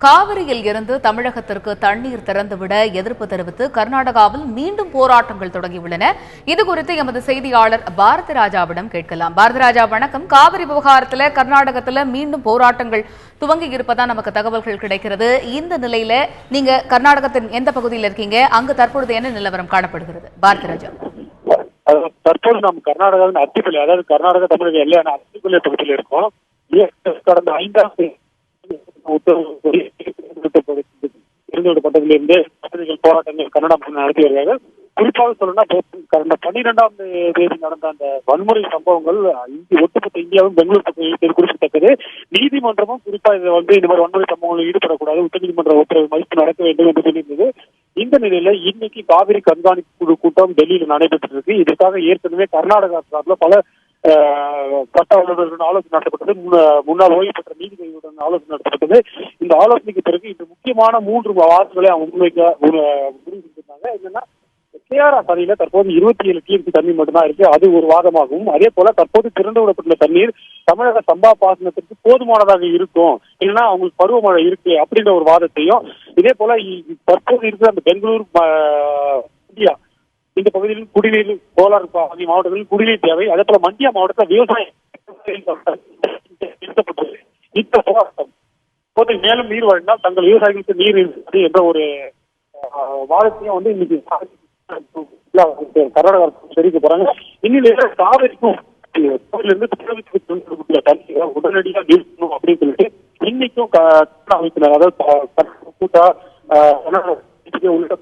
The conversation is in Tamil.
காவிரியில் இருந்து தமிழகத்திற்கு தண்ணீர் திறந்துவிட எதிர்ப்பு தெரிவித்து கர்நாடகாவில் மீண்டும் போராட்டங்கள் தொடங்கியுள்ளன. இதுகுறித்து எமது செய்தியாளர் பாரதி ராஜாவிடம் கேட்கலாம். பாரதி ராஜா, வணக்கம். காவிரி விவகாரத்தில் கர்நாடகத்தில் மீண்டும் போராட்டங்கள் துவங்கி இருப்பதா நமக்கு தகவல்கள் கிடைக்கிறது. இந்த நிலையில நீங்க கர்நாடகத்தின் எந்த பகுதியில் இருக்கீங்க? அங்கு தற்பொழுது என்ன நிலவரம் காணப்படுகிறது? பாரதி ராஜா. தற்போது நாம் கர்நாடகாவின் அத்திப்பள்ளி, அதாவது கர்நாடக தமிழக எல்லையான அத்திப்பள்ளி பகுதியில் இருக்கோம். கடந்த 5ஆம் இருந்துவிடப்பட்டதிலிருந்து போராட்டங்கள் கர்நாடகா நடத்தி வருகிறார்கள். குறிப்பாக சொல்லணும்னா கடந்த 12ஆம் தேதி நடந்த அந்த வன்முறை சம்பவங்கள் ஒட்டுமொத்த இந்தியாவும் பெங்களூர் பகுதியில் குறிப்பிடத்தக்கது. நீதிமன்றமும் குறிப்பா இதை இந்த மாதிரி வன்முறை சம்பவங்களில் ஈடுபடக்கூடாது, உச்சநீதிமன்ற உத்தரவு மதிப்பு நடக்க வேண்டும் என்று சொல்லியிருந்தது. இந்த நிலையில இன்னைக்கு காவிரி கண்காணிப்பு குழு கூட்டம் டெல்லியில் நடைபெற்று இருக்கு. இதற்காக ஏற்கனவே கர்நாடகா சார்பில் பல சட்ட வல்லுநர்களுடன் ஆலோசனை நடத்தப்பட்டது. முன்னாள் ஓய்வு பெற்ற நீதிபதிகளுடன் ஆலோசனை நடத்தப்பட்டது. இந்த ஆலோசனைக்கு பிறகு இந்த முக்கியமான 3 வாதங்களை அவங்க முன்வைக்க முடிவு செஞ்சிருந்தாங்க. என்னன்னா, கேஆர்எஸ் அணையில தற்போது 27 டிஎம்சி தண்ணீர் மட்டும்தான் இருக்கு, அது ஒரு வாதமாகவும், அதே போல தற்போது திறந்து விடப்பட்டுள்ள தண்ணீர் தமிழக சம்பா பாசனத்திற்கு போதுமானதாக இருக்கும், இல்லைன்னா அவங்களுக்கு பருவமழை இருக்கு அப்படின்ற ஒரு வாதத்தையும், இதே போல தற்போது இருக்கிற அந்த பெங்களூர் இந்தியா இந்த பகுதியில் குடிநீர், கோலார் ஆகிய மாவட்டங்களில் குடிநீர் தேவை, அதே போல மண்டியா மாவட்டத்தில் விவசாயம் நிறுத்தப்பட்டது. இந்த போராட்டம் மேலும் நீர் வழங்கினால் தங்கள் விவசாயிகளுக்கு நீர் இருக்கிறது என்ற ஒரு வாதத்தையும் இன்னைக்கு கர்நாடகா தெரிவிக்க போறாங்க. இந்நிலையில காவிரிக்கும் தண்ணீரை உடனடியாக நிறுத்தணும் அப்படின்னு சொல்லிட்டு இன்னைக்கும் அமைப்பினர், அதாவது கூட்டா உள்ளிட்ட